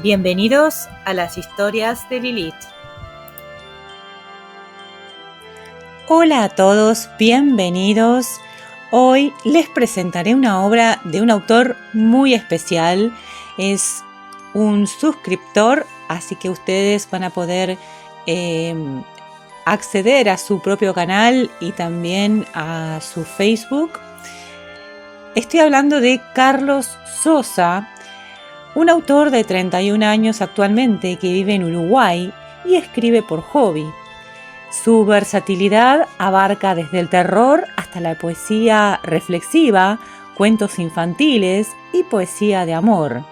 Bienvenidos a las historias de Lilith. Hola a todos, bienvenidos. Hoy les presentaré una obra de un autor muy especial. Es un suscriptor, así que ustedes van a poder acceder a su propio canal y también a su Facebook. Estoy hablando de Carlos Sosa, un autor de 31 años actualmente que vive en Uruguay y escribe por hobby. Su versatilidad abarca desde el terror hasta la poesía reflexiva, cuentos infantiles y poesía de amor.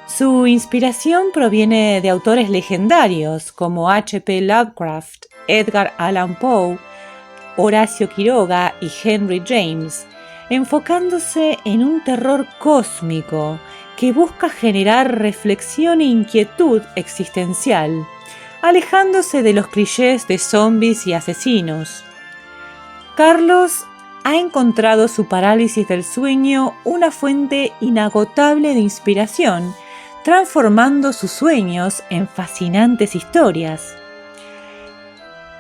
Su inspiración proviene de autores legendarios como H.P. Lovecraft, Edgar Allan Poe, Horacio Quiroga y Henry James, enfocándose en un terror cósmico que busca generar reflexión e inquietud existencial, alejándose de los clichés de zombies y asesinos. Carlos ha encontrado su parálisis del sueño una fuente inagotable de inspiración, transformando sus sueños en fascinantes historias.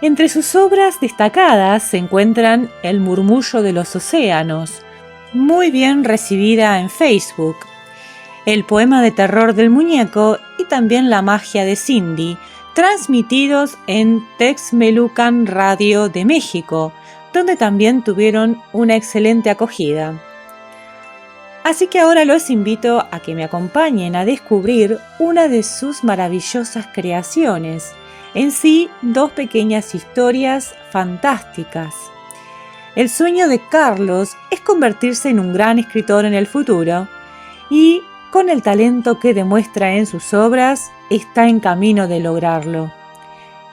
Entre sus obras destacadas se encuentran El murmullo de los océanos, muy bien recibida en Facebook, El poema de terror del muñeco y también La magia de Cindy, transmitidos en Texmelucan Radio de México, donde también tuvieron una excelente acogida. Así que ahora los invito a que me acompañen a descubrir una de sus maravillosas creaciones, en sí 2 pequeñas historias fantásticas. El sueño de Carlos es convertirse en un gran escritor en el futuro y, con el talento que demuestra en sus obras, está en camino de lograrlo.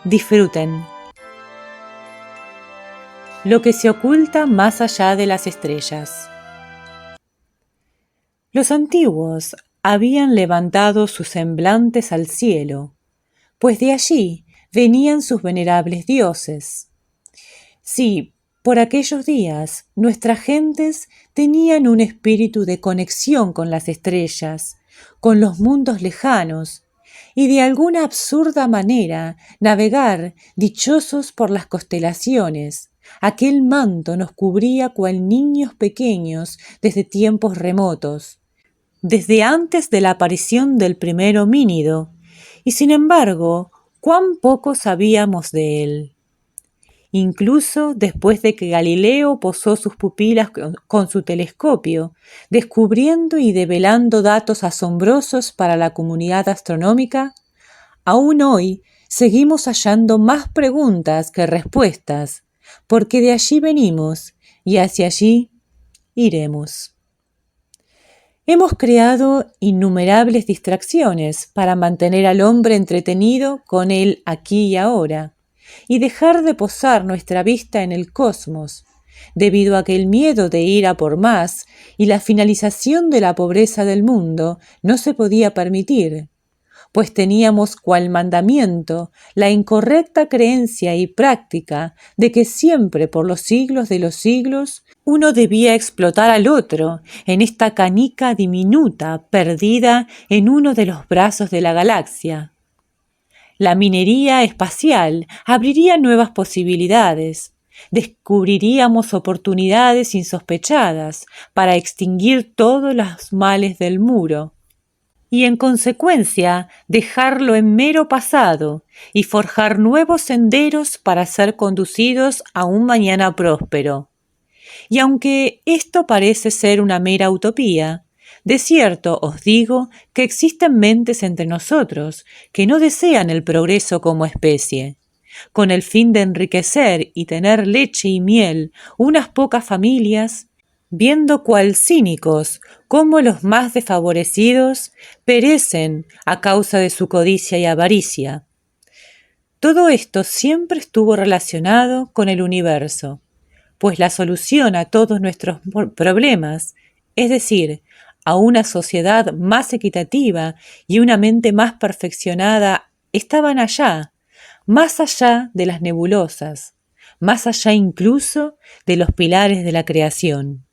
Disfruten. Lo que se oculta más allá de las estrellas. Los antiguos habían levantado sus semblantes al cielo, pues de allí venían sus venerables dioses. Sí, por aquellos días nuestras gentes tenían un espíritu de conexión con las estrellas, con los mundos lejanos, y de alguna absurda manera navegar dichosos por las constelaciones. Aquel manto nos cubría cual niños pequeños desde tiempos remotos, desde antes de la aparición del primer homínido, y sin embargo, cuán poco sabíamos de él. Incluso después de que Galileo posó sus pupilas con su telescopio, descubriendo y develando datos asombrosos para la comunidad astronómica, aún hoy seguimos hallando más preguntas que respuestas, porque de allí venimos y hacia allí iremos. Hemos creado innumerables distracciones para mantener al hombre entretenido con el aquí y ahora, y dejar de posar nuestra vista en el cosmos, debido a que el miedo de ir a por más y la finalización de la pobreza del mundo no se podía permitir, pues teníamos cual mandamiento la incorrecta creencia y práctica de que siempre por los siglos de los siglos uno debía explotar al otro en esta canica diminuta perdida en uno de los brazos de la galaxia. La minería espacial abriría nuevas posibilidades. Descubriríamos oportunidades insospechadas para extinguir todos los males del muro y, en consecuencia, dejarlo en mero pasado y forjar nuevos senderos para ser conducidos a un mañana próspero. Y aunque esto parece ser una mera utopía, de cierto os digo que existen mentes entre nosotros que no desean el progreso como especie. Con el fin de enriquecer y tener leche y miel unas pocas familias, viendo cual cínicos cómo los más desfavorecidos perecen a causa de su codicia y avaricia. Todo esto siempre estuvo relacionado con el universo, pues la solución a todos nuestros problemas, es decir, a una sociedad más equitativa y una mente más perfeccionada, estaban allá, más allá de las nebulosas, más allá incluso de los pilares de la creación.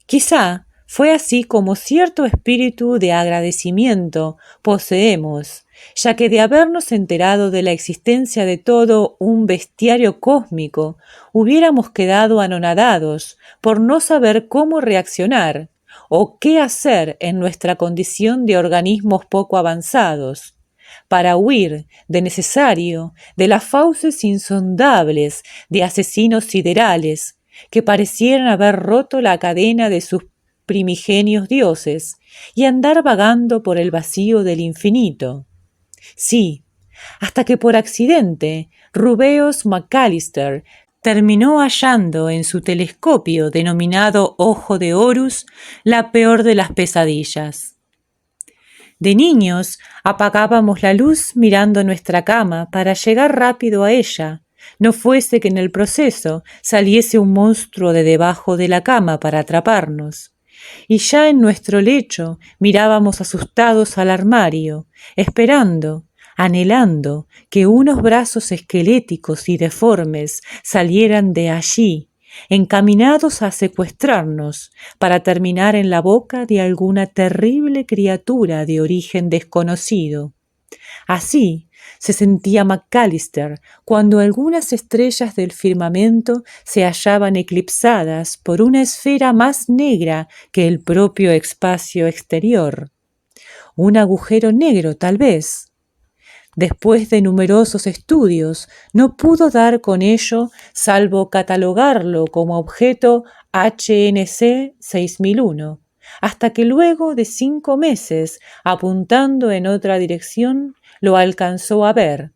Quizá Fue así como cierto espíritu de agradecimiento poseemos, ya que de habernos enterado de la existencia de todo un bestiario cósmico, hubiéramos quedado anonadados por no saber cómo reaccionar o qué hacer en nuestra condición de organismos poco avanzados. Para huir, de necesario, de las fauces insondables de asesinos siderales, que parecieran haber roto la cadena de sus primigenios dioses y andar vagando por el vacío del infinito. Sí, hasta que por accidente Rubeus McAllister terminó hallando en su telescopio denominado Ojo de Horus la peor de las pesadillas. De niños apagábamos la luz mirando nuestra cama para llegar rápido a ella, no fuese que en el proceso saliese un monstruo de debajo de la cama para atraparnos. Y ya en nuestro lecho mirábamos asustados al armario, esperando, anhelando que unos brazos esqueléticos y deformes salieran de allí, encaminados a secuestrarnos para terminar en la boca de alguna terrible criatura de origen desconocido. Así se sentía McAllister cuando algunas estrellas del firmamento se hallaban eclipsadas por una esfera más negra que el propio espacio exterior. Un agujero negro, tal vez. Después de numerosos estudios, no pudo dar con ello salvo catalogarlo como objeto HNC 6001, hasta que luego de 5 meses, apuntando en otra dirección, lo alcanzó a ver.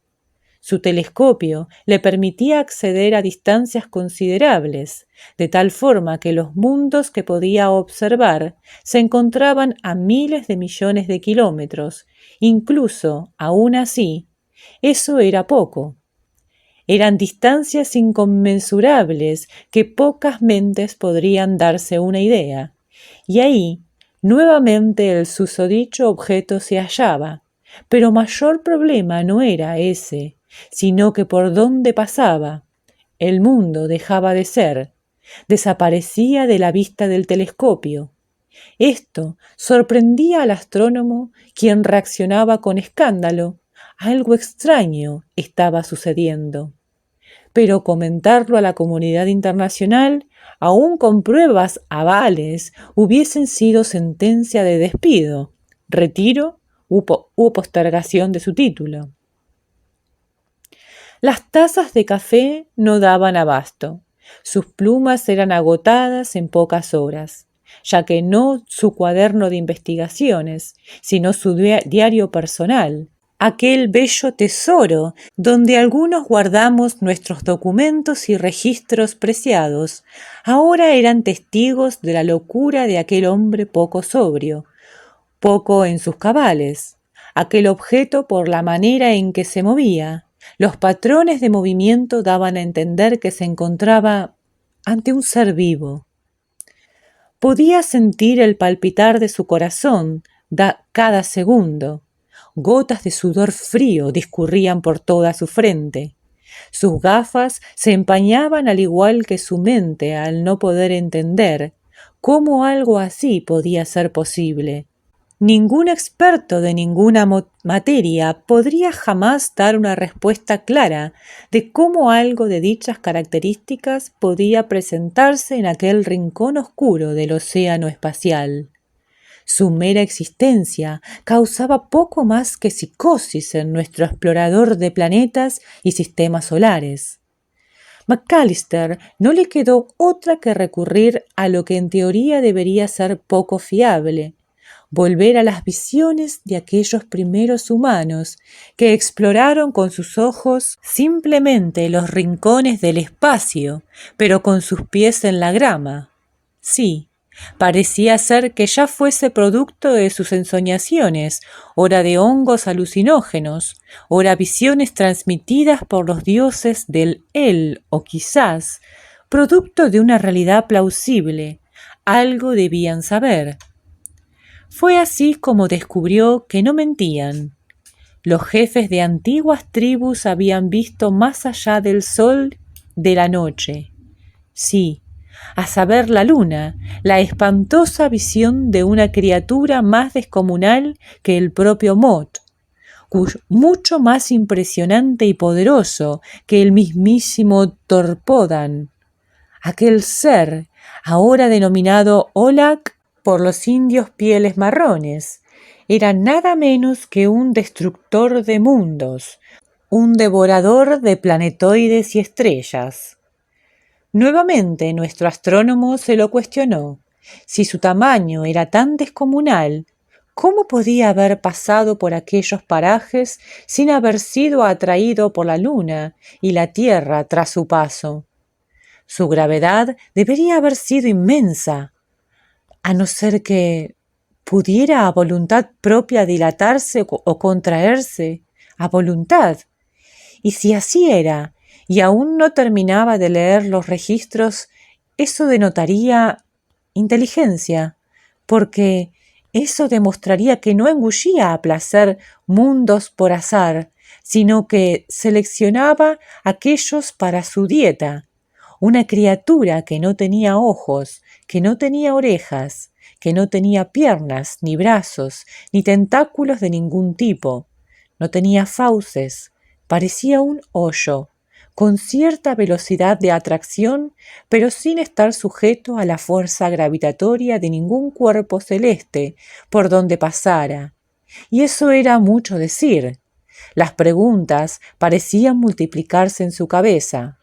Su telescopio le permitía acceder a distancias considerables, de tal forma que los mundos que podía observar se encontraban a miles de millones de kilómetros. Incluso, aún así, eso era poco. Eran distancias inconmensurables que pocas mentes podrían darse una idea. Y ahí, nuevamente el susodicho objeto se hallaba, pero mayor problema no era ese, sino que por donde pasaba, el mundo dejaba de ser, desaparecía de la vista del telescopio. Esto sorprendía al astrónomo, quien reaccionaba con escándalo. Algo extraño estaba sucediendo. Pero comentarlo a la comunidad internacional, aun con pruebas avales, hubiesen sido sentencia de despido, retiro u postergación de su título. Las tazas de café no daban abasto. Sus plumas eran agotadas en pocas horas, ya que no su cuaderno de investigaciones, sino su diario personal, aquel bello tesoro donde algunos guardamos nuestros documentos y registros preciados, ahora eran testigos de la locura de aquel hombre poco sobrio, poco en sus cabales. Aquel objeto, por la manera en que se movía, los patrones de movimiento daban a entender que se encontraba ante un ser vivo. Podía sentir el palpitar de su corazón cada segundo. Gotas de sudor frío discurrían por toda su frente. Sus gafas se empañaban al igual que su mente al no poder entender cómo algo así podía ser posible. Ningún experto de ninguna materia podría jamás dar una respuesta clara de cómo algo de dichas características podía presentarse en aquel rincón oscuro del océano espacial. Su mera existencia causaba poco más que psicosis en nuestro explorador de planetas y sistemas solares. McAllister no le quedó otra que recurrir a lo que en teoría debería ser poco fiable, volver a las visiones de aquellos primeros humanos que exploraron con sus ojos simplemente los rincones del espacio, pero con sus pies en la grama. Sí, parecía ser que ya fuese producto de sus ensoñaciones, ora de hongos alucinógenos, ora visiones transmitidas por los dioses del él, o quizás producto de una realidad plausible. Algo debían saber. Fue así como descubrió que no mentían. Los jefes de antiguas tribus habían visto más allá del sol de la noche. Sí, a saber la luna, la espantosa visión de una criatura más descomunal que el propio Mot, mucho más impresionante y poderoso que el mismísimo Torpodan, aquel ser, ahora denominado Olak por los indios pieles marrones, era nada menos que un destructor de mundos, un devorador de planetoides y estrellas. Nuevamente nuestro astrónomo se lo cuestionó. Si su tamaño era tan descomunal, ¿cómo podía haber pasado por aquellos parajes sin haber sido atraído por la luna y la tierra tras su paso? Su gravedad debería haber sido inmensa, a no ser que pudiera a voluntad propia dilatarse o contraerse a voluntad. Y si así era, y aún no terminaba de leer los registros, eso denotaría inteligencia, porque eso demostraría que no engullía a placer mundos por azar, sino que seleccionaba aquellos para su dieta. Una criatura que no tenía ojos, que no tenía orejas, que no tenía piernas, ni brazos, ni tentáculos de ningún tipo. No tenía fauces, parecía un hoyo, con cierta velocidad de atracción, pero sin estar sujeto a la fuerza gravitatoria de ningún cuerpo celeste por donde pasara. Y eso era mucho decir. Las preguntas parecían multiplicarse en su cabeza.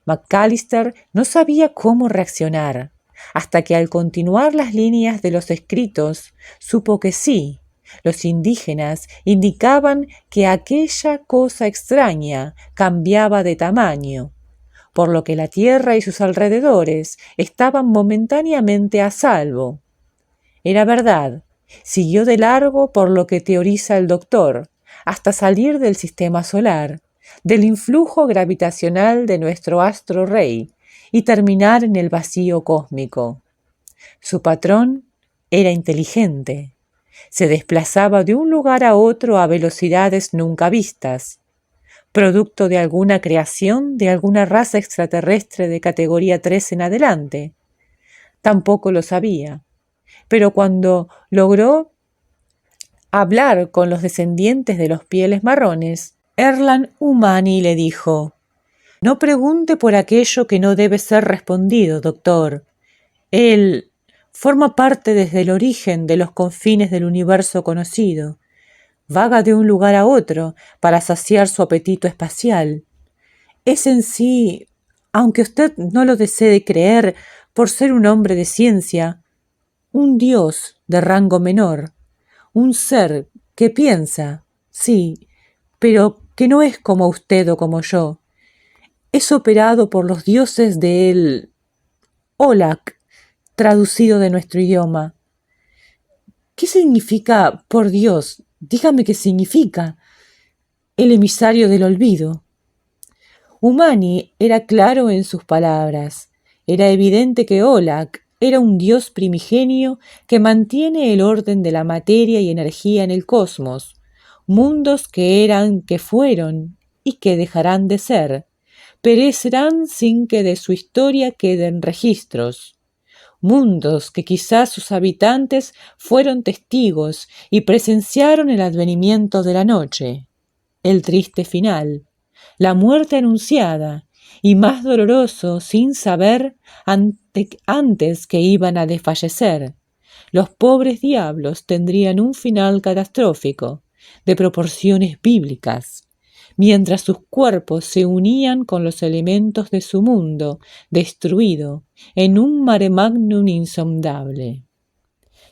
McAllister no sabía cómo reaccionar, hasta que al continuar las líneas de los escritos supo que sí, los indígenas indicaban que aquella cosa extraña cambiaba de tamaño, por lo que la Tierra y sus alrededores estaban momentáneamente a salvo. Era verdad, siguió de largo por lo que teoriza el doctor, hasta salir del sistema solar, del influjo gravitacional de nuestro astro rey, y terminar en el vacío cósmico. Su patrón era inteligente. Se desplazaba de un lugar a otro a velocidades nunca vistas, producto de alguna creación de alguna raza extraterrestre de categoría 3 en adelante. Tampoco lo sabía, pero cuando logró hablar con los descendientes de los pieles marrones, Erland Umani le dijo: «No pregunte por aquello que no debe ser respondido, doctor. Él forma parte desde el origen de los confines del universo conocido. Vaga de un lugar a otro para saciar su apetito espacial. Es en sí, aunque usted no lo desee creer por ser un hombre de ciencia, un dios de rango menor, un ser que piensa, sí, pero que no es como usted o como yo. Es operado por los dioses del Olak, traducido de nuestro idioma». «¿Qué significa, por Dios? Dígame qué significa». «El emisario del olvido». Umani era claro en sus palabras. Era evidente que Olak era un dios primigenio que mantiene el orden de la materia y energía en el cosmos, mundos que eran, que fueron y que dejarán de ser, perecerán sin que de su historia queden registros. Mundos que quizás sus habitantes fueron testigos y presenciaron el advenimiento de la noche, el triste final, la muerte anunciada y más doloroso sin saber antes que iban a desfallecer. Los pobres diablos tendrían un final catastrófico, de proporciones bíblicas, mientras sus cuerpos se unían con los elementos de su mundo destruido en un mare magnum insondable.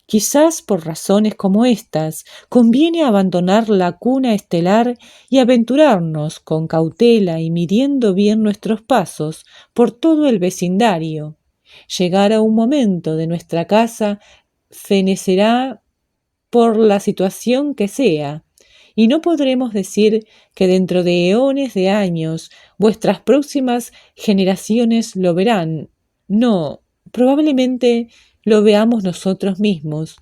Quizás por razones como estas conviene abandonar la cuna estelar y aventurarnos con cautela y midiendo bien nuestros pasos por todo el vecindario. Llegar a un momento de nuestra casa fenecerá por la situación que sea, y no podremos decir que dentro de eones de años vuestras próximas generaciones lo verán. No, probablemente lo veamos nosotros mismos,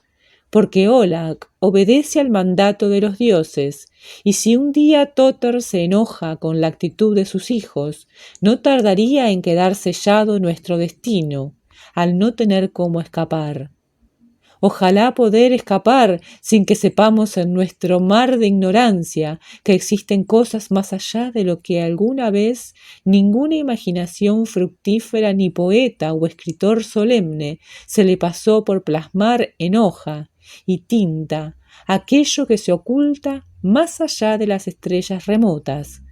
porque Olak obedece al mandato de los dioses, y si un día Toter se enoja con la actitud de sus hijos, no tardaría en quedar sellado nuestro destino, al no tener cómo escapar. Ojalá poder escapar sin que sepamos en nuestro mar de ignorancia que existen cosas más allá de lo que alguna vez ninguna imaginación fructífera ni poeta o escritor solemne se le pasó por plasmar en hoja y tinta aquello que se oculta más allá de las estrellas remotas,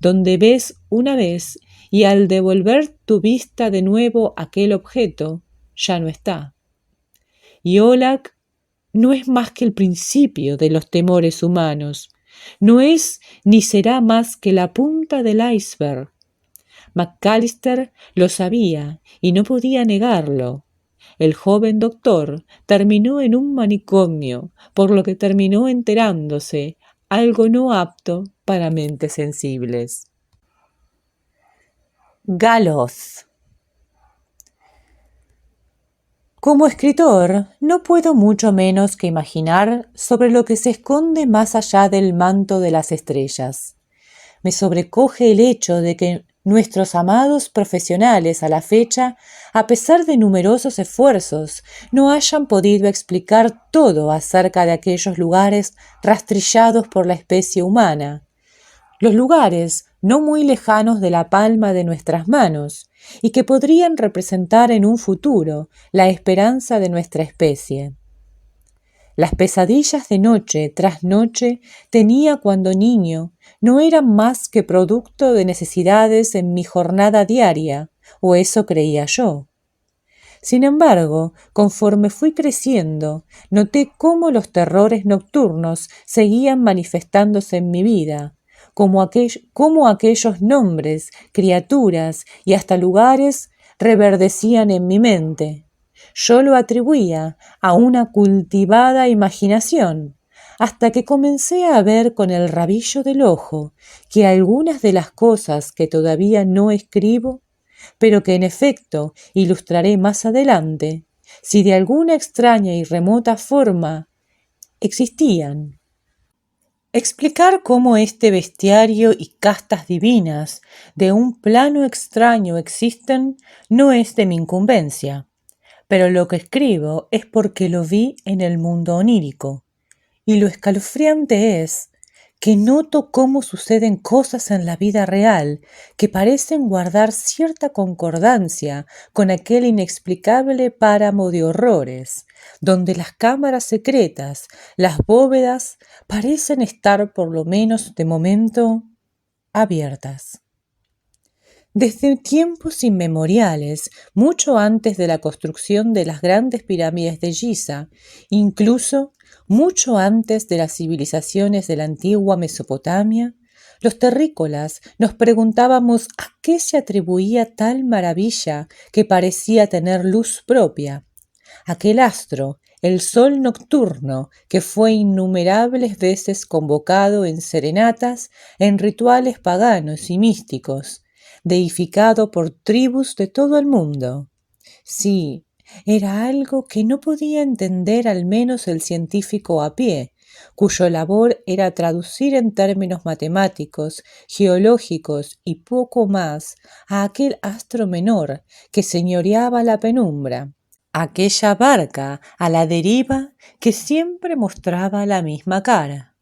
donde ves una vez y al devolver tu vista de nuevo aquel objeto ya no está. Y Olak no es más que el principio de los temores humanos, no es ni será más que la punta del iceberg. McAllister lo sabía y no podía negarlo. El joven doctor terminó en un manicomio, por lo que terminó enterándose, algo no apto para mentes sensibles. Galoth. Como escritor, no puedo mucho menos que imaginar sobre lo que se esconde más allá del manto de las estrellas. Me sobrecoge el hecho de que nuestros amados profesionales a la fecha, a pesar de numerosos esfuerzos, no hayan podido explicar todo acerca de aquellos lugares rastrillados por la especie humana. Los lugares no muy lejanos de la palma de nuestras manos y que podrían representar en un futuro la esperanza de nuestra especie. Las pesadillas de noche tras noche tenía cuando niño no eran más que producto de necesidades en mi jornada diaria, o eso creía yo. Sin embargo, conforme fui creciendo, noté cómo los terrores nocturnos seguían manifestándose en mi vida, cómo aquellos nombres, criaturas y hasta lugares reverdecían en mi mente. Yo lo atribuía a una cultivada imaginación, hasta que comencé a ver con el rabillo del ojo que algunas de las cosas que todavía no escribo, pero que en efecto ilustraré más adelante, si de alguna extraña y remota forma existían. Explicar cómo este bestiario y castas divinas de un plano extraño existen no es de mi incumbencia, pero lo que escribo es porque lo vi en el mundo onírico, y lo escalofriante es que noto cómo suceden cosas en la vida real que parecen guardar cierta concordancia con aquel inexplicable páramo de horrores, donde las cámaras secretas, las bóvedas, parecen estar por lo menos de momento abiertas. Desde tiempos inmemoriales, mucho antes de la construcción de las grandes pirámides de Giza, incluso mucho antes de las civilizaciones de la antigua Mesopotamia, los terrícolas nos preguntábamos a qué se atribuía tal maravilla que parecía tener luz propia. Aquel astro, el sol nocturno, que fue innumerables veces convocado en serenatas, en rituales paganos y místicos, deificado por tribus de todo el mundo. Sí, era algo que no podía entender al menos el científico a pie, cuyo labor era traducir en términos matemáticos, geológicos y poco más a aquel astro menor que señoreaba la penumbra, aquella barca a la deriva que siempre mostraba la misma cara.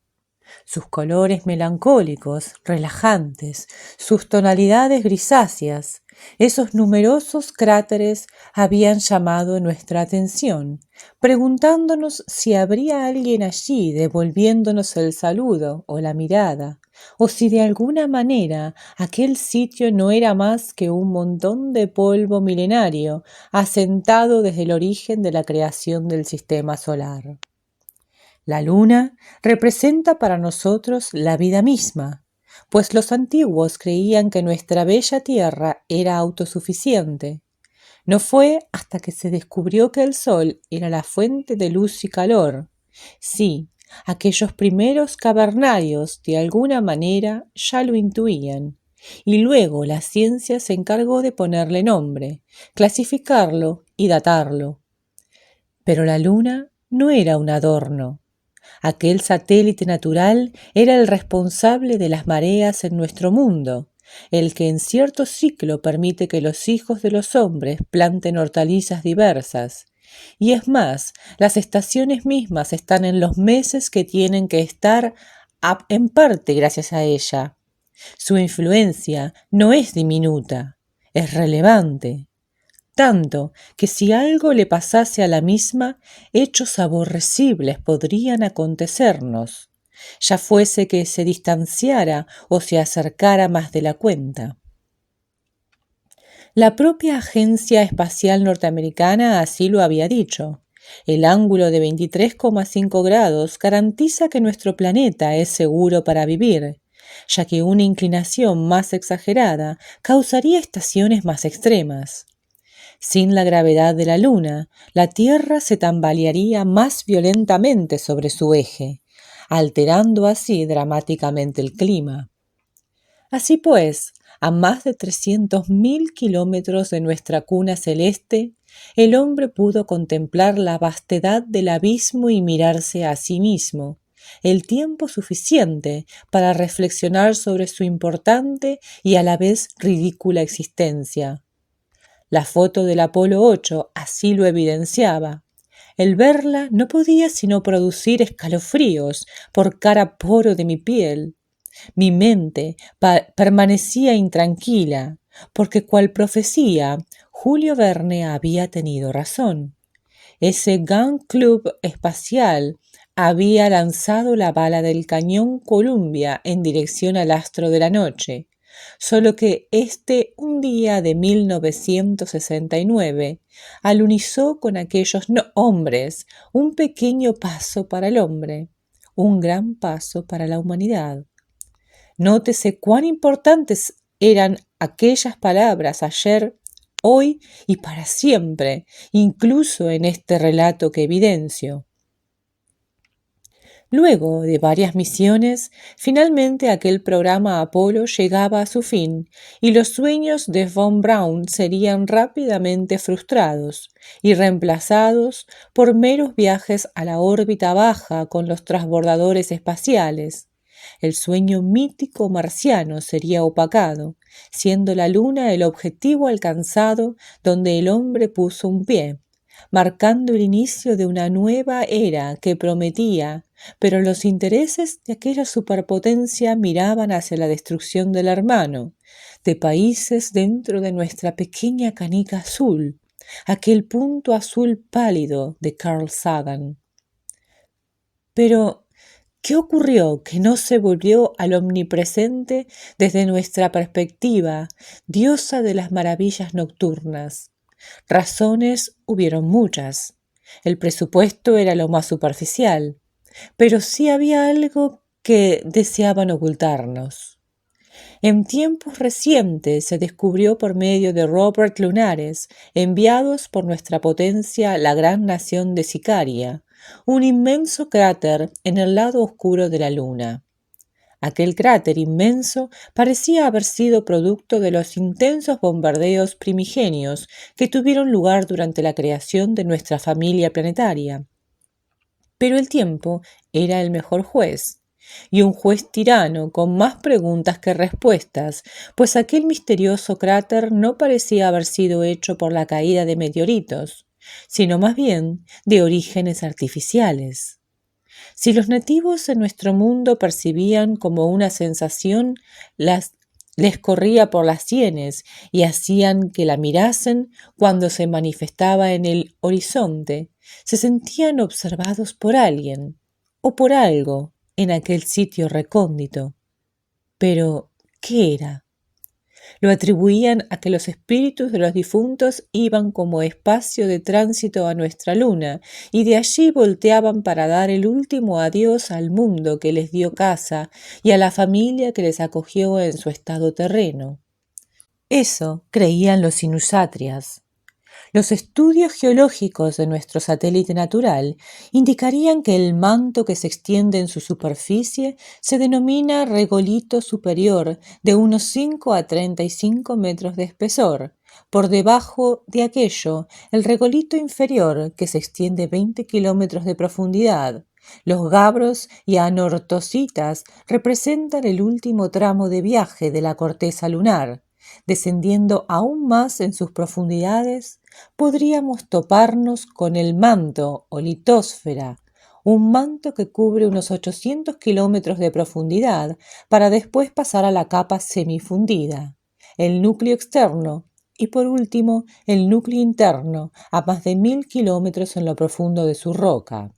Sus colores melancólicos, relajantes, sus tonalidades grisáceas, esos numerosos cráteres habían llamado nuestra atención, preguntándonos si habría alguien allí devolviéndonos el saludo o la mirada, o si de alguna manera aquel sitio no era más que un montón de polvo milenario asentado desde el origen de la creación del sistema solar. La luna representa para nosotros la vida misma, pues los antiguos creían que nuestra bella tierra era autosuficiente. No fue hasta que se descubrió que el sol era la fuente de luz y calor. Sí, aquellos primeros cavernarios de alguna manera ya lo intuían, y luego la ciencia se encargó de ponerle nombre, clasificarlo y datarlo. Pero la luna no era un adorno. Aquel satélite natural era el responsable de las mareas en nuestro mundo, el que en cierto ciclo permite que los hijos de los hombres planten hortalizas diversas. Y es más, las estaciones mismas están en los meses que tienen que estar en parte gracias a ella. Su influencia no es diminuta, es relevante, tanto que si algo le pasase a la misma, hechos aborrecibles podrían acontecernos, ya fuese que se distanciara o se acercara más de la cuenta. La propia Agencia Espacial Norteamericana así lo había dicho. El ángulo de 23,5 grados garantiza que nuestro planeta es seguro para vivir, ya que una inclinación más exagerada causaría estaciones más extremas. Sin la gravedad de la Luna, la Tierra se tambalearía más violentamente sobre su eje, alterando así dramáticamente el clima. Así pues, a más de 300.000 kilómetros de nuestra cuna celeste, el hombre pudo contemplar la vastedad del abismo y mirarse a sí mismo, el tiempo suficiente para reflexionar sobre su importante y a la vez ridícula existencia. La foto del Apolo 8 así lo evidenciaba. El verla no podía sino producir escalofríos por cada poro de mi piel. Mi mente permanecía intranquila, porque cual profecía, Julio Verne había tenido razón. Ese Gun Club espacial había lanzado la bala del cañón Columbia en dirección al astro de la noche, solo que un día de 1969 alunizó con aquellos hombres un pequeño paso para el hombre, un gran paso para la humanidad. Nótese cuán importantes eran aquellas palabras ayer, hoy y para siempre, incluso en este relato que evidencio. Luego de varias misiones, finalmente aquel programa Apolo llegaba a su fin y los sueños de Von Braun serían rápidamente frustrados y reemplazados por meros viajes a la órbita baja con los transbordadores espaciales. El sueño mítico marciano sería opacado, siendo la Luna el objetivo alcanzado donde el hombre puso un pie, marcando el inicio de una nueva era que prometía, pero los intereses de aquella superpotencia miraban hacia la destrucción del hermano, de países dentro de nuestra pequeña canica azul, aquel punto azul pálido de Carl Sagan. Pero ¿qué ocurrió que no se volvió al omnipresente desde nuestra perspectiva, diosa de las maravillas nocturnas? Razones hubieron muchas. El presupuesto era lo más superficial, pero sí había algo que deseaban ocultarnos. En tiempos recientes se descubrió por medio de Robert Lunares, enviados por nuestra potencia la gran nación de Sicaria, un inmenso cráter en el lado oscuro de la Luna. Aquel cráter inmenso parecía haber sido producto de los intensos bombardeos primigenios que tuvieron lugar durante la creación de nuestra familia planetaria. Pero el tiempo era el mejor juez, y un juez tirano con más preguntas que respuestas, pues aquel misterioso cráter no parecía haber sido hecho por la caída de meteoritos, sino más bien de orígenes artificiales. Si los nativos en nuestro mundo percibían como una sensación, les corría por las sienes y hacían que la mirasen cuando se manifestaba en el horizonte, se sentían observados por alguien o por algo en aquel sitio recóndito. Pero, ¿qué era? Lo atribuían a que los espíritus de los difuntos iban como espacio de tránsito a nuestra luna y de allí volteaban para dar el último adiós al mundo que les dio casa y a la familia que les acogió en su estado terreno. Eso creían los inusatrias. Los estudios geológicos de nuestro satélite natural indicarían que el manto que se extiende en su superficie se denomina regolito superior, de unos 5 a 35 metros de espesor, Por debajo de aquello, el regolito inferior, que se extiende 20 kilómetros de profundidad. Los gabros y anortositas representan el último tramo de viaje de la corteza lunar. Descendiendo aún más en sus profundidades, podríamos toparnos con el manto o litósfera, un manto que cubre unos 800 kilómetros de profundidad para después pasar a la capa semifundida, el núcleo externo y por último el núcleo interno a más de 1000 kilómetros en lo profundo de su roca.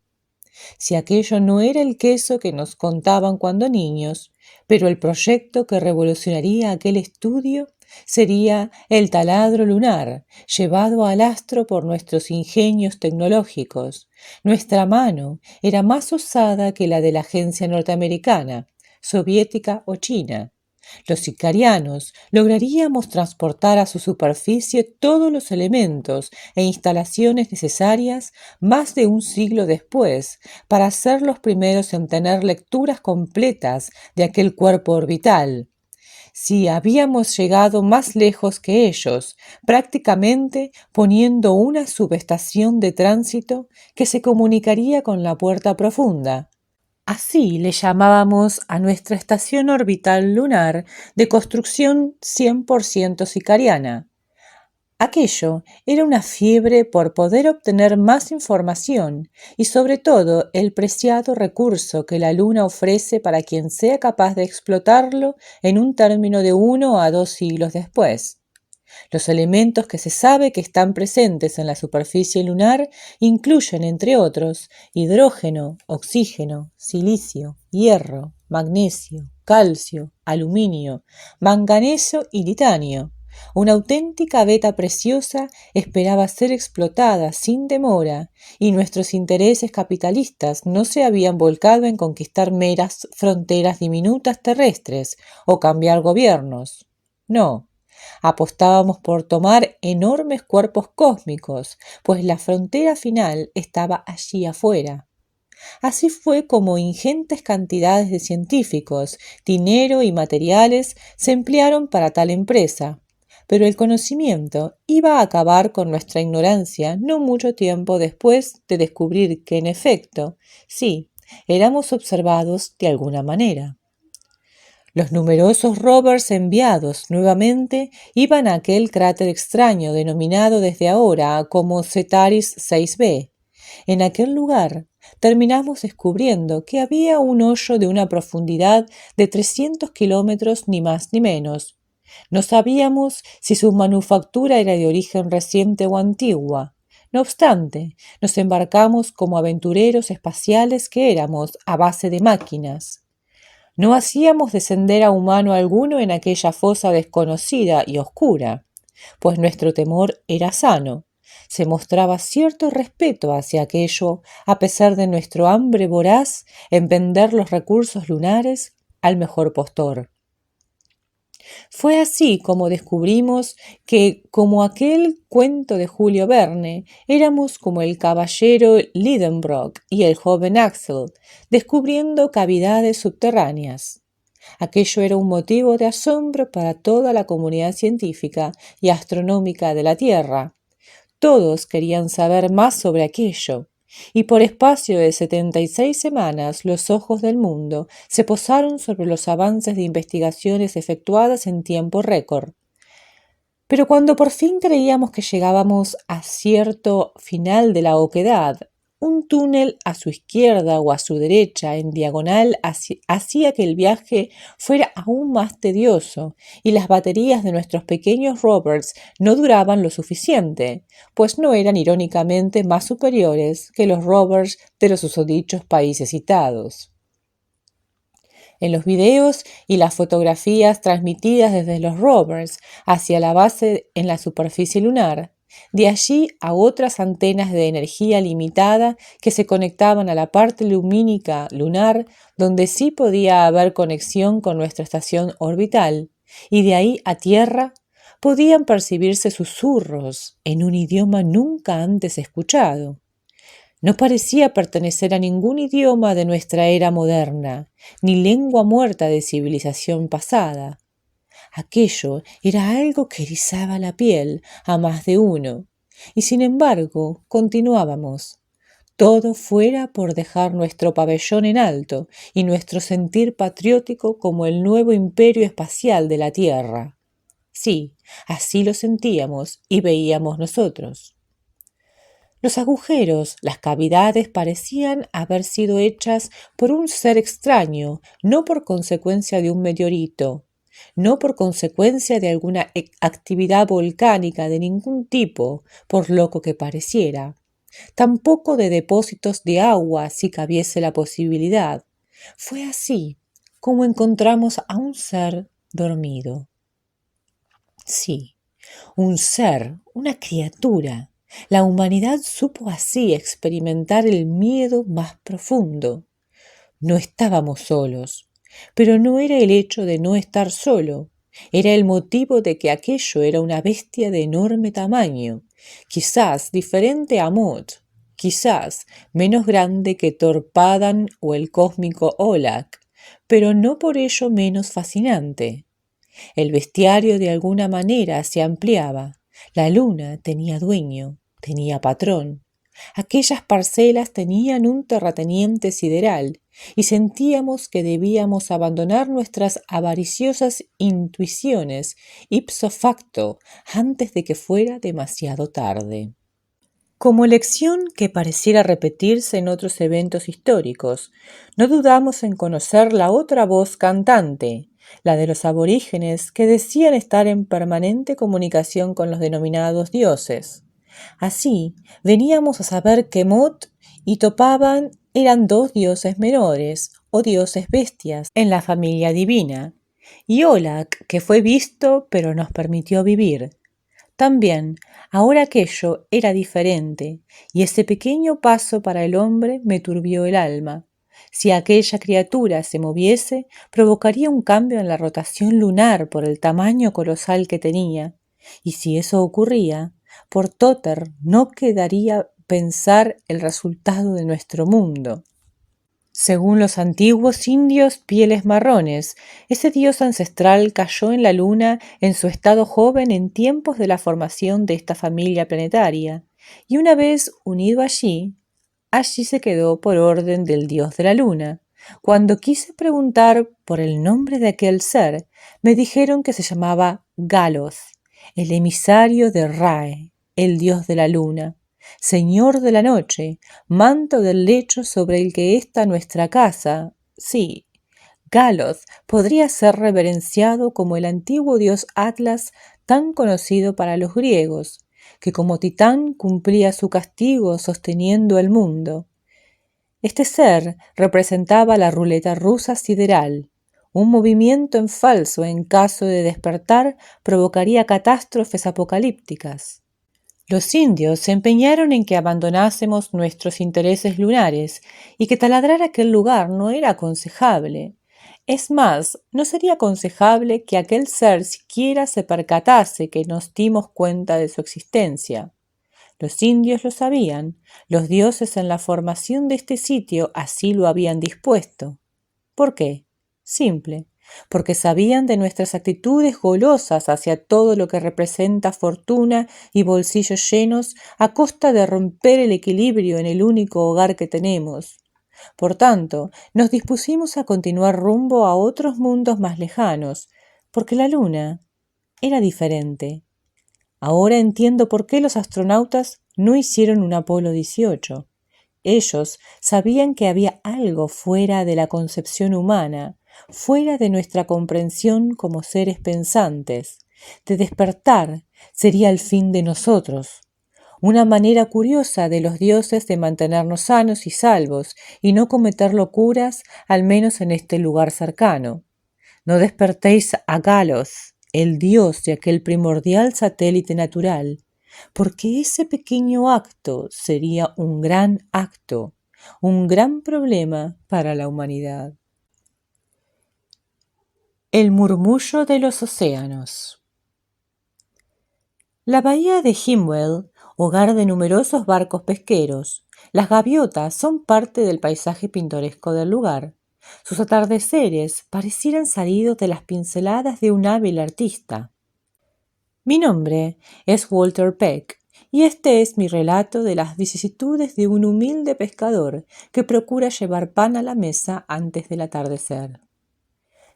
Si aquello no era el queso que nos contaban cuando niños, pero el proyecto que revolucionaría aquel estudio sería el taladro lunar, llevado al astro por nuestros ingenios tecnológicos. Nuestra mano era más osada que la de la agencia norteamericana, soviética o china. Los sicarianos lograríamos transportar a su superficie todos los elementos e instalaciones necesarias más de un siglo después para ser los primeros en tener lecturas completas de aquel cuerpo orbital. Si habíamos llegado más lejos que ellos, prácticamente poniendo una subestación de tránsito que se comunicaría con la puerta profunda. Así le llamábamos a nuestra estación orbital lunar de construcción 100% sicariana. Aquello era una fiebre por poder obtener más información y sobre todo el preciado recurso que la Luna ofrece para quien sea capaz de explotarlo en un término de 1 a 2 siglos después. Los elementos que se sabe que están presentes en la superficie lunar incluyen, entre otros, hidrógeno, oxígeno, silicio, hierro, magnesio, calcio, aluminio, manganeso y titanio. Una auténtica beta preciosa esperaba ser explotada sin demora, y nuestros intereses capitalistas no se habían volcado en conquistar meras fronteras diminutas terrestres o cambiar gobiernos. No, apostábamos por tomar enormes cuerpos cósmicos, pues la frontera final estaba allí afuera. Así fue como ingentes cantidades de científicos, dinero y materiales se emplearon para tal empresa. Pero el conocimiento iba a acabar con nuestra ignorancia no mucho tiempo después de descubrir que, en efecto, sí, éramos observados de alguna manera. Los numerosos rovers enviados nuevamente iban a aquel cráter extraño denominado desde ahora como Ceteris 6b. En aquel lugar terminamos descubriendo que había un hoyo de una profundidad de 300 kilómetros ni más ni menos. No sabíamos si su manufactura era de origen reciente o antigua. No obstante, nos embarcamos como aventureros espaciales que éramos a base de máquinas. No hacíamos descender a humano alguno en aquella fosa desconocida y oscura, pues nuestro temor era sano. Se mostraba cierto respeto hacia aquello, a pesar de nuestro hambre voraz en vender los recursos lunares al mejor postor. Fue así como descubrimos que, como aquel cuento de Julio Verne, éramos como el caballero Lidenbrock y el joven Axel, descubriendo cavidades subterráneas. Aquello era un motivo de asombro para toda la comunidad científica y astronómica de la Tierra. Todos querían saber más sobre aquello, y por espacio de 76 semanas los ojos del mundo se posaron sobre los avances de investigaciones efectuadas en tiempo récord. Pero cuando por fin creíamos que llegábamos a cierto final de la oquedad, un túnel a su izquierda o a su derecha en diagonal hacía que el viaje fuera aún más tedioso y las baterías de nuestros pequeños rovers no duraban lo suficiente, pues no eran irónicamente más superiores que los rovers de los susodichos países citados. En los videos y las fotografías transmitidas desde los rovers hacia la base en la superficie lunar, de allí a otras antenas de energía limitada que se conectaban a la parte lumínica lunar donde sí podía haber conexión con nuestra estación orbital, y de ahí a Tierra podían percibirse susurros en un idioma nunca antes escuchado. No parecía pertenecer a ningún idioma de nuestra era moderna, ni lengua muerta de civilización pasada. Aquello era algo que erizaba la piel a más de uno, y sin embargo continuábamos. Todo fuera por dejar nuestro pabellón en alto y nuestro sentir patriótico como el nuevo imperio espacial de la Tierra. Sí, así lo sentíamos y veíamos nosotros. Los agujeros, las cavidades parecían haber sido hechas por un ser extraño, no por consecuencia de un meteorito, no por consecuencia de alguna actividad volcánica de ningún tipo, por loco que pareciera, tampoco de depósitos de agua si cabiese la posibilidad. Fue así como encontramos a un ser dormido. Sí, un ser, una criatura. La humanidad supo así experimentar el miedo más profundo. No estábamos solos, pero no era el hecho de no estar solo, era el motivo de que aquello era una bestia de enorme tamaño, quizás diferente a Mot, quizás menos grande que Torpadan o el cósmico Olak, pero no por ello menos fascinante. El bestiario de alguna manera se ampliaba. La luna tenía dueño, tenía patrón. Aquellas parcelas tenían un terrateniente sideral y sentíamos que debíamos abandonar nuestras avariciosas intuiciones ipso facto antes de que fuera demasiado tarde. Como lección que pareciera repetirse en otros eventos históricos, no dudamos en conocer la otra voz cantante, la de los aborígenes que decían estar en permanente comunicación con los denominados dioses. Así, veníamos a saber que Mot y Topaban eran dos dioses menores o dioses bestias en la familia divina, y Olak, que fue visto pero nos permitió vivir. También, ahora aquello era diferente, y ese pequeño paso para el hombre me turbió el alma. Si aquella criatura se moviese, provocaría un cambio en la rotación lunar por el tamaño colosal que tenía, y si eso ocurría, por Toter no quedaría pensar el resultado de nuestro mundo. Según los antiguos indios pieles marrones, ese dios ancestral cayó en la luna en su estado joven en tiempos de la formación de esta familia planetaria, y una vez unido allí se quedó por orden del dios de la luna. Cuando quise preguntar por el nombre de aquel ser, me dijeron que se llamaba Galoth, el emisario de Rae, el dios de la luna, señor de la noche, manto del lecho sobre el que está nuestra casa. Sí, Galoth podría ser reverenciado como el antiguo dios Atlas tan conocido para los griegos, que como titán cumplía su castigo sosteniendo el mundo. Este ser representaba la ruleta rusa sideral. Un movimiento en falso en caso de despertar provocaría catástrofes apocalípticas. Los indios se empeñaron en que abandonásemos nuestros intereses lunares y que taladrar aquel lugar no era aconsejable. Es más, no sería aconsejable que aquel ser siquiera se percatase que nos dimos cuenta de su existencia. Los indios lo sabían, los dioses en la formación de este sitio así lo habían dispuesto. ¿Por qué? Simple, porque sabían de nuestras actitudes golosas hacia todo lo que representa fortuna y bolsillos llenos a costa de romper el equilibrio en el único hogar que tenemos. Por tanto, nos dispusimos a continuar rumbo a otros mundos más lejanos, porque la luna era diferente. Ahora entiendo por qué los astronautas no hicieron un Apolo 18. Ellos sabían que había algo fuera de la concepción humana, fuera de nuestra comprensión como seres pensantes. De despertar sería el fin de nosotros. Una manera curiosa de los dioses de mantenernos sanos y salvos y no cometer locuras, al menos en este lugar cercano. No despertéis a Galoth, el dios de aquel primordial satélite natural, porque ese pequeño acto sería un gran acto, un gran problema para la humanidad. El murmullo de los océanos. La bahía de Himwell, hogar de numerosos barcos pesqueros, las gaviotas son parte del paisaje pintoresco del lugar. Sus atardeceres parecieran salidos de las pinceladas de un hábil artista. Mi nombre es Walter Peck, y este es mi relato de las vicisitudes de un humilde pescador que procura llevar pan a la mesa antes del atardecer.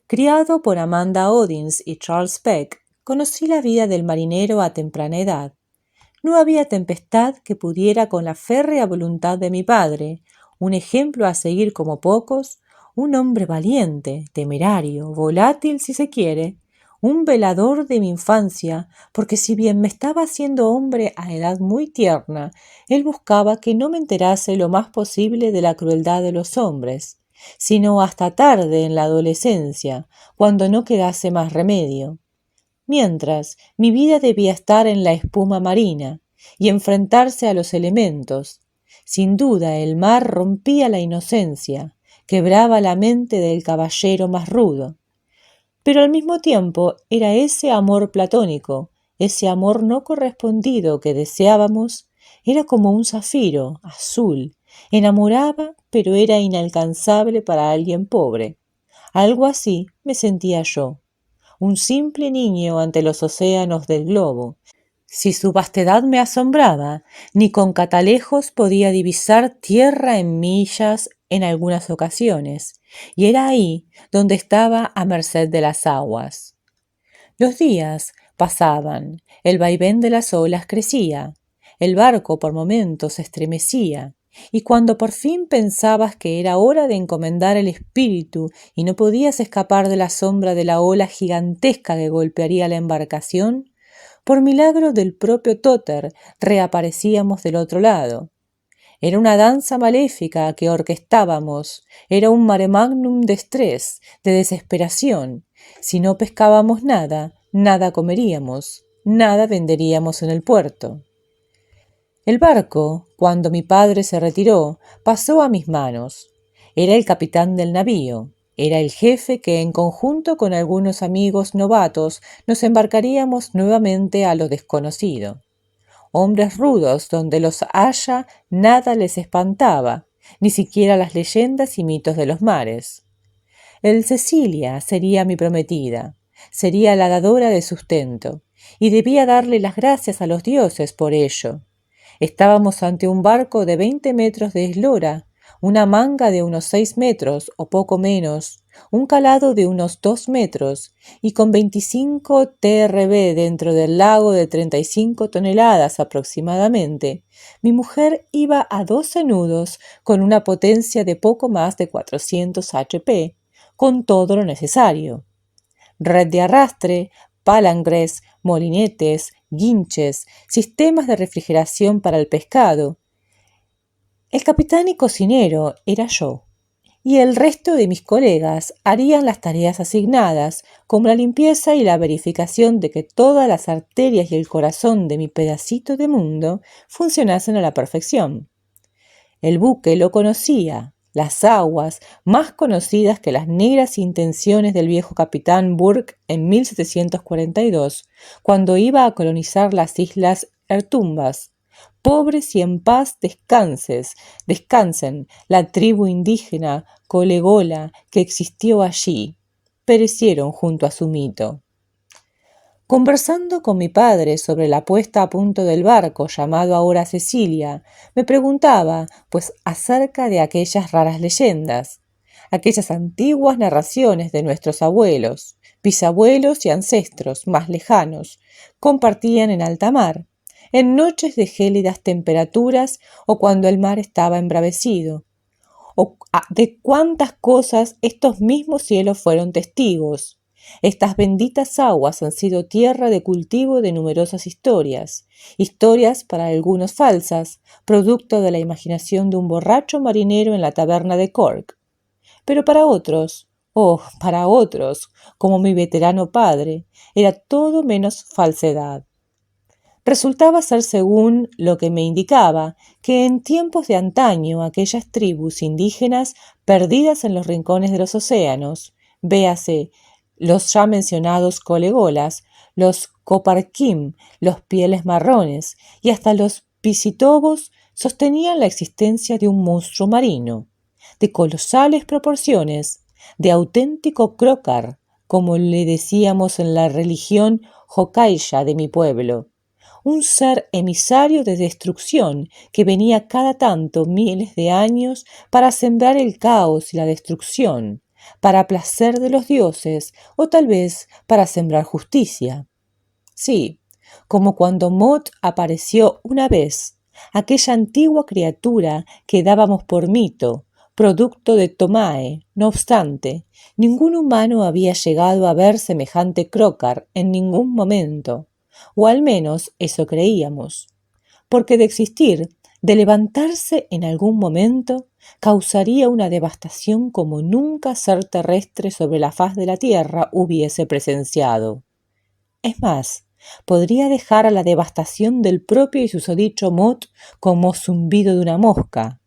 Criado por Amanda Odins y Charles Peck, conocí la vida del marinero a temprana edad. No había tempestad que pudiera con la férrea voluntad de mi padre, un ejemplo a seguir como pocos, un hombre valiente, temerario, volátil si se quiere, un velador de mi infancia, porque si bien me estaba haciendo hombre a edad muy tierna, él buscaba que no me enterase lo más posible de la crueldad de los hombres, sino hasta tarde en la adolescencia, cuando no quedase más remedio. Mientras, mi vida debía estar en la espuma marina y enfrentarse a los elementos. Sin duda el mar rompía la inocencia, quebraba la mente del caballero más rudo. Pero al mismo tiempo era ese amor platónico, ese amor no correspondido que deseábamos, era como un zafiro azul, enamoraba pero era inalcanzable para alguien pobre. Algo así me sentía yo, un simple niño ante los océanos del globo. Si su vastedad me asombraba, ni con catalejos podía divisar tierra en millas en algunas ocasiones, y era ahí donde estaba a merced de las aguas. Los días pasaban, el vaivén de las olas crecía, el barco por momentos se estremecía, y cuando por fin pensabas que era hora de encomendar el espíritu y no podías escapar de la sombra de la ola gigantesca que golpearía la embarcación, por milagro del propio Tóter reaparecíamos del otro lado. Era una danza maléfica que orquestábamos, era un mare magnum de estrés, de desesperación. Si no pescábamos nada, nada comeríamos, nada venderíamos en el puerto. El barco, cuando mi padre se retiró, pasó a mis manos. Era el capitán del navío, era el jefe que en conjunto con algunos amigos novatos nos embarcaríamos nuevamente a lo desconocido. Hombres rudos donde los haya nada les espantaba, ni siquiera las leyendas y mitos de los mares. El Cecilia sería mi prometida, sería la dadora de sustento, y debía darle las gracias a los dioses por ello. Estábamos ante un barco de 20 metros de eslora, una manga de unos 6 metros o poco menos, un calado de unos 2 metros y con 25 TRB dentro del lago de 35 toneladas aproximadamente. Mi mujer iba a 12 nudos con una potencia de poco más de 400 HP, con todo lo necesario. Red de arrastre, palangres, molinetes, guinches, sistemas de refrigeración para el pescado. El capitán y cocinero era yo, y el resto de mis colegas harían las tareas asignadas, como la limpieza y la verificación de que todas las arterias y el corazón de mi pedacito de mundo funcionasen a la perfección. El buque lo conocía, las aguas, más conocidas que las negras intenciones del viejo capitán Burke en 1742, cuando iba a colonizar las islas Ertumbas. Pobres y en paz descansen la tribu indígena colegola que existió allí, perecieron junto a su mito. Conversando con mi padre sobre la puesta a punto del barco llamado ahora Cecilia, me preguntaba, pues, acerca de aquellas raras leyendas, aquellas antiguas narraciones de nuestros abuelos, bisabuelos y ancestros más lejanos, compartían en alta mar, en noches de gélidas temperaturas o cuando el mar estaba embravecido, o de cuántas cosas estos mismos cielos fueron testigos. Estas benditas aguas han sido tierra de cultivo de numerosas historias, historias para algunos falsas, producto de la imaginación de un borracho marinero en la taberna de Cork. Pero para otros, para otros, como mi veterano padre, era todo menos falsedad. Resultaba ser, según lo que me indicaba, que en tiempos de antaño aquellas tribus indígenas perdidas en los rincones de los océanos, véase los ya mencionados colegolas, los coparquim, los pieles marrones y hasta los pisitobos, sostenían la existencia de un monstruo marino, de colosales proporciones, de auténtico Crocar, como le decíamos en la religión Hokkaisha de mi pueblo. Un ser emisario de destrucción que venía cada tanto miles de años para sembrar el caos y la destrucción, para placer de los dioses o tal vez para sembrar justicia. Sí, como cuando Mot apareció una vez, aquella antigua criatura que dábamos por mito, producto de Tomae. No obstante, ningún humano había llegado a ver semejante Crocar en ningún momento, o al menos eso creíamos, porque de existir, de levantarse en algún momento, causaría una devastación como nunca ser terrestre sobre la faz de la tierra hubiese presenciado. Es más, podría dejar a la devastación del propio y susodicho Mot como zumbido de una mosca.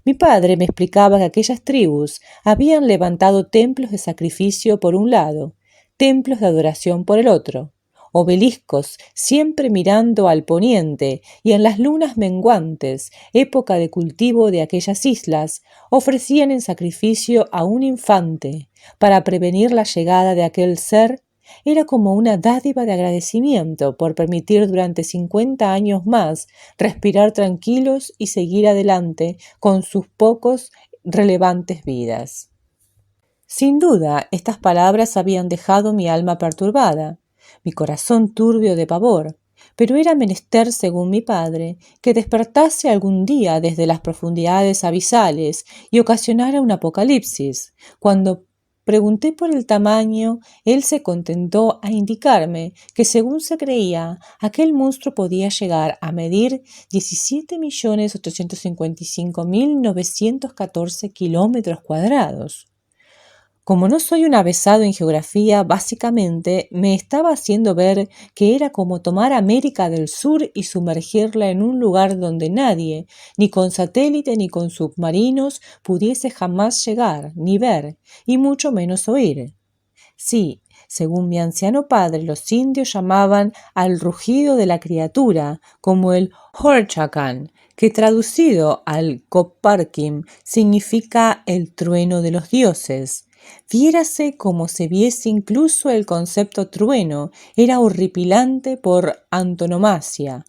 Mi padre me explicaba que aquellas tribus habían levantado templos de sacrificio por un lado, templos de adoración por el otro, obeliscos siempre mirando al poniente, y en las lunas menguantes, época de cultivo de aquellas islas, ofrecían en sacrificio a un infante para prevenir la llegada de aquel ser. Era como una dádiva de agradecimiento por permitir durante 50 años más respirar tranquilos y seguir adelante con sus pocos relevantes vidas. Sin duda, estas palabras habían dejado mi alma perturbada, mi corazón turbio de pavor, pero era menester, según mi padre, que despertase algún día desde las profundidades abisales y ocasionara un apocalipsis. Cuando pregunté por el tamaño, él se contentó a indicarme que, según se creía, aquel monstruo podía llegar a medir 17.855.914 kilómetros cuadrados. Como no soy un avesado en geografía, básicamente me estaba haciendo ver que era como tomar América del Sur y sumergirla en un lugar donde nadie, ni con satélite ni con submarinos, pudiese jamás llegar, ni ver, y mucho menos oír. Sí, según mi anciano padre, los indios llamaban al rugido de la criatura como el Horchacan, que traducido al Kopparkim significa el trueno de los dioses. Viérase como se viese incluso el concepto trueno, era horripilante por antonomasia.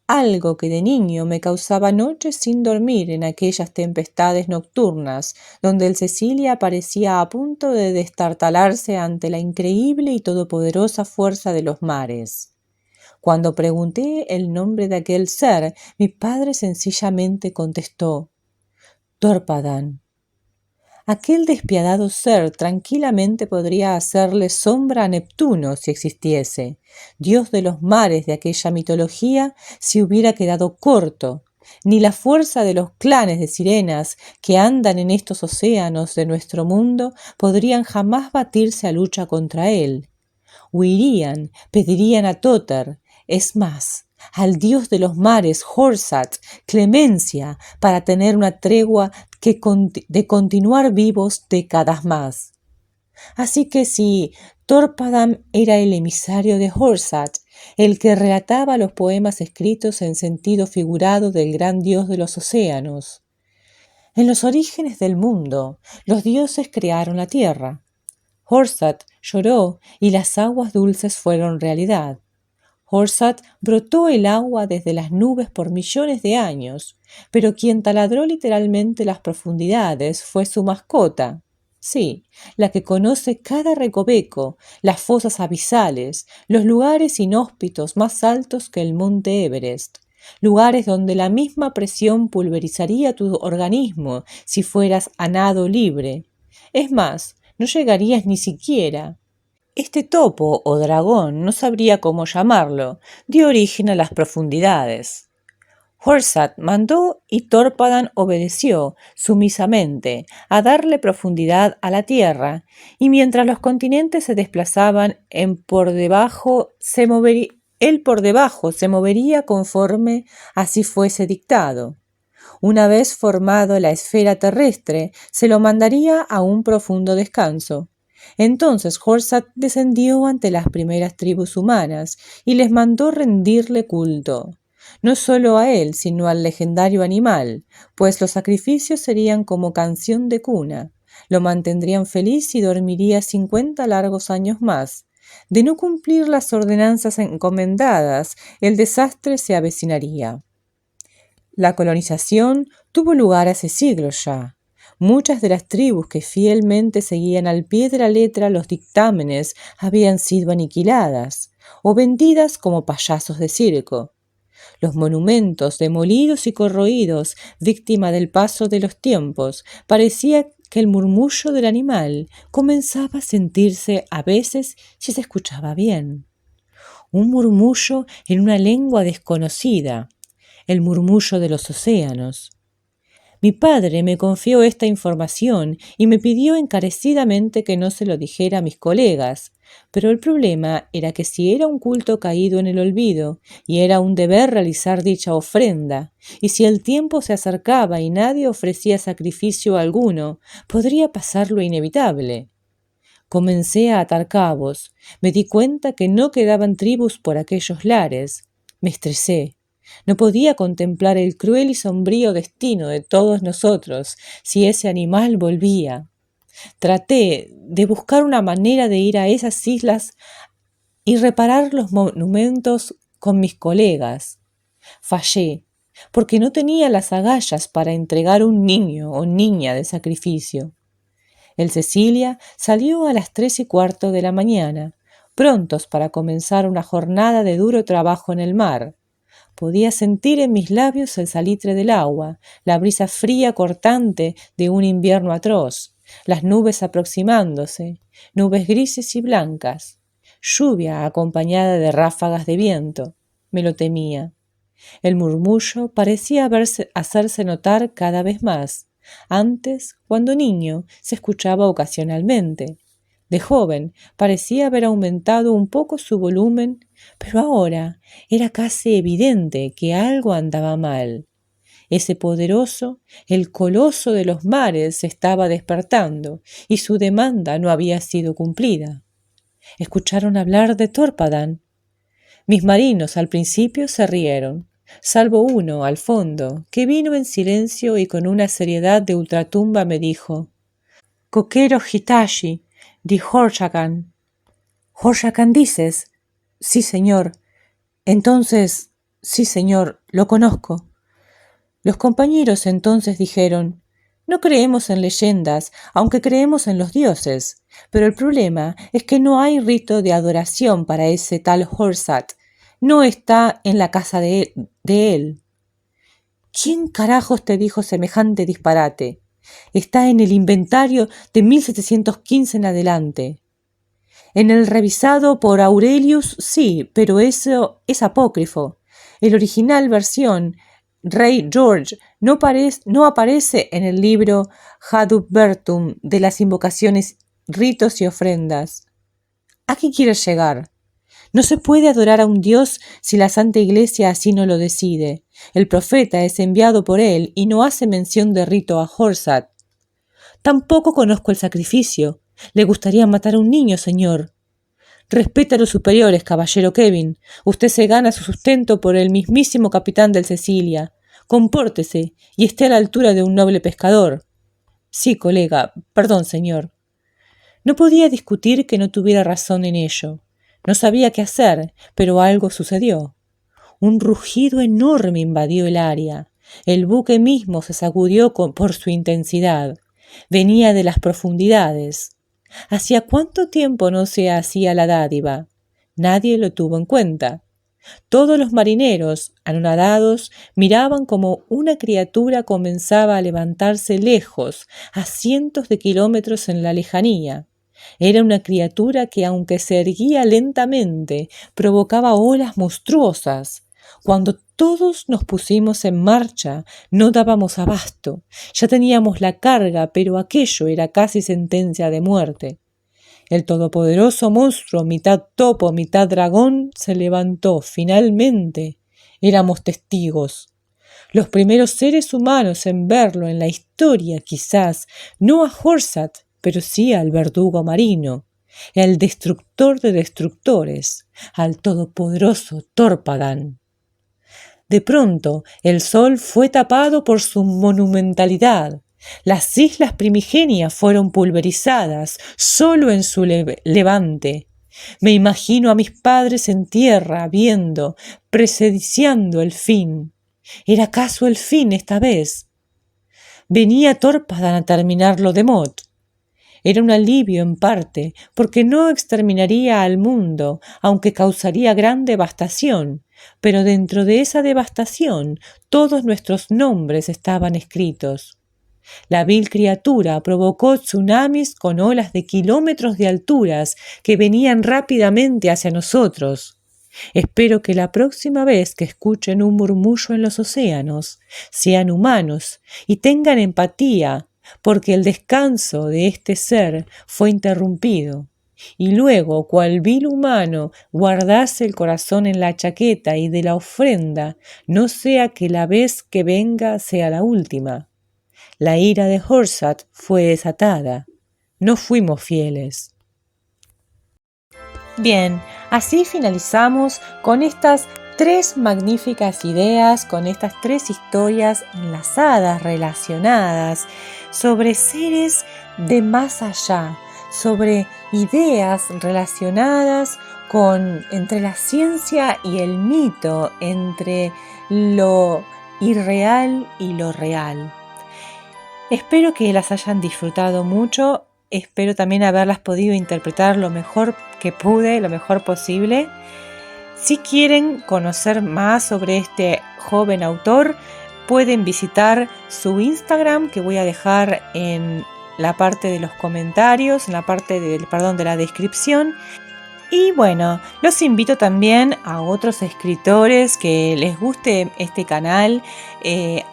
Algo que de niño me causaba noches sin dormir en aquellas tempestades nocturnas, donde el Cecilia parecía a punto de destartalarse ante la increíble y todopoderosa fuerza de los mares. Cuando pregunté el nombre de aquel ser, mi padre sencillamente contestó: Torpadan. Aquel despiadado ser tranquilamente podría hacerle sombra a Neptuno si existiese, dios de los mares de aquella mitología, si hubiera quedado corto. Ni la fuerza de los clanes de sirenas que andan en estos océanos de nuestro mundo podrían jamás batirse a lucha contra él. Huirían, pedirían a Toter, es más, al dios de los mares, Horsat, clemencia para tener una tregua de continuar vivos décadas más. Así que si Torpadam era el emisario de Horsat, el que relataba los poemas escritos en sentido figurado del gran dios de los océanos. En los orígenes del mundo, los dioses crearon la tierra. Horsat lloró y las aguas dulces fueron realidad. Horsat brotó el agua desde las nubes por millones de años, pero quien taladró literalmente las profundidades fue su mascota. Sí, la que conoce cada recoveco, las fosas abisales, los lugares inhóspitos más altos que el monte Everest, lugares donde la misma presión pulverizaría tu organismo si fueras a nado libre. Es más, no llegarías ni siquiera. Este topo o dragón, no sabría cómo llamarlo, dio origen a las profundidades. Horsat mandó y Torpadan obedeció sumisamente a darle profundidad a la tierra, y mientras los continentes se desplazaban él por debajo se movería conforme así fuese dictado. Una vez formado la esfera terrestre, se lo mandaría a un profundo descanso. Entonces Horsat descendió ante las primeras tribus humanas y les mandó rendirle culto. no solo a él, sino al legendario animal, pues los sacrificios serían como canción de cuna, lo mantendrían feliz y dormiría 50 largos años más. De no cumplir las ordenanzas encomendadas, el desastre se avecinaría. La colonización tuvo lugar hace siglos ya. Muchas de las tribus que fielmente seguían al pie de la letra los dictámenes habían sido aniquiladas o vendidas como payasos de circo. Los monumentos demolidos y corroídos, víctima del paso de los tiempos, parecía que el murmullo del animal comenzaba a sentirse a veces si se escuchaba bien. Un murmullo en una lengua desconocida, el murmullo de los océanos. Mi padre me confió esta información y me pidió encarecidamente que no se lo dijera a mis colegas, pero el problema era que si era un culto caído en el olvido y era un deber realizar dicha ofrenda, y si el tiempo se acercaba y nadie ofrecía sacrificio alguno, podría pasar lo inevitable. Comencé a atar cabos, me di cuenta que no quedaban tribus por aquellos lares, me estresé. No podía contemplar el cruel y sombrío destino de todos nosotros si ese animal volvía. Traté de buscar una manera de ir a esas islas y reparar los monumentos con mis colegas. Fallé, porque no tenía las agallas para entregar un niño o niña de sacrificio. El Cecilia salió a las 3:15 de la mañana, prontos para comenzar una jornada de duro trabajo en el mar. Podía sentir en mis labios el salitre del agua, la brisa fría cortante de un invierno atroz, las nubes aproximándose, nubes grises y blancas, lluvia acompañada de ráfagas de viento. Me lo temía. El murmullo parecía hacerse notar cada vez más. Antes, cuando niño, se escuchaba ocasionalmente. De joven parecía haber aumentado un poco su volumen, pero ahora era casi evidente que algo andaba mal. Ese poderoso, el coloso de los mares, se estaba despertando y su demanda no había sido cumplida. Escucharon hablar de Tórpadan. Mis marinos al principio se rieron, salvo uno al fondo, que vino en silencio y con una seriedad de ultratumba me dijo: «Coquero Hitachi, de Horchacan». «¿Horchacan dices?» «Sí, señor». «Entonces, sí, señor, lo conozco». Los compañeros entonces dijeron: «No creemos en leyendas, aunque creemos en los dioses, pero el problema es que no hay rito de adoración para ese tal Horsat. No está en la casa de él». «¿Quién carajos te dijo semejante disparate? Está en el inventario de 1715 en adelante». «En el revisado por Aurelius, sí, pero eso es apócrifo. El original versión, Rey George, no aparece en el libro Hadubvertum de las invocaciones, ritos y ofrendas». ¿A qué quieres llegar? No se puede adorar a un dios si la Santa Iglesia así no lo decide. El profeta es enviado por él y no hace mención de rito a Horsat. Tampoco conozco el sacrificio. Le gustaría matar a un niño, señor. Respeta a los superiores, caballero Kevin. Usted se gana su sustento por el mismísimo capitán del Cecilia. Compórtese y esté a la altura de un noble pescador. Sí, colega. Perdón, señor. No podía discutir que no tuviera razón en ello. No sabía qué hacer, pero algo sucedió. Un rugido enorme invadió el área. El buque mismo se sacudió por su intensidad. Venía de las profundidades. ¿Hacía cuánto tiempo no se hacía la dádiva? Nadie lo tuvo en cuenta. Todos los marineros, anonadados, miraban como una criatura comenzaba a levantarse lejos, a cientos de kilómetros en la lejanía. Era una criatura que, aunque se erguía lentamente, provocaba olas monstruosas. Cuando todos nos pusimos en marcha, no dábamos abasto. Ya teníamos la carga, pero aquello era casi sentencia de muerte. El todopoderoso monstruo, mitad topo, mitad dragón, se levantó finalmente. Éramos testigos. Los primeros seres humanos en verlo en la historia, quizás, no a Horsat, pero sí al verdugo marino, al destructor de destructores, al todopoderoso Tórpadan. De pronto, el sol fue tapado por su monumentalidad. Las islas primigenias fueron pulverizadas solo en su levante. Me imagino a mis padres en tierra, viendo, presenciando el fin. ¿Era acaso el fin esta vez? Venía Torpadan a terminarlo de Mot. Era un alivio en parte, porque no exterminaría al mundo, aunque causaría gran devastación, pero dentro de esa devastación todos nuestros nombres estaban escritos. La vil criatura provocó tsunamis con olas de kilómetros de alturas que venían rápidamente hacia nosotros. Espero que la próxima vez que escuchen un murmullo en los océanos sean humanos y tengan empatía, porque el descanso de este ser fue interrumpido. Y luego, cual vil humano, guardase el corazón en la chaqueta y de la ofrenda, no sea que la vez que venga sea la última. La ira de Horsat fue desatada. No fuimos fieles. Bien, así finalizamos con estas 3 magníficas ideas, con estas 3 historias enlazadas, relacionadas, sobre seres de más allá, sobre ideas relacionadas entre la ciencia y el mito, entre lo irreal y lo real. Espero que las hayan disfrutado mucho, espero también haberlas podido interpretar lo mejor que pude, lo mejor posible. Si quieren conocer más sobre este joven autor, pueden visitar su Instagram, que voy a dejar en la parte de los comentarios, en la parte de la descripción. Y bueno, los invito también a otros escritores que les guste este canal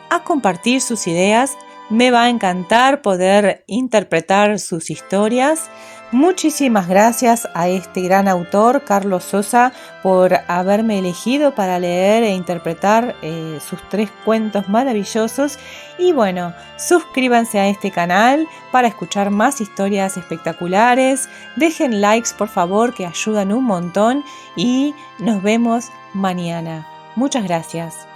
a compartir sus ideas. Me va a encantar poder interpretar sus historias. Muchísimas gracias a este gran autor, Carlos Sosa, por haberme elegido para leer e interpretar sus 3 cuentos maravillosos. Y bueno, suscríbanse a este canal para escuchar más historias espectaculares. Dejen likes, por favor, que ayudan un montón. Y nos vemos mañana. Muchas gracias.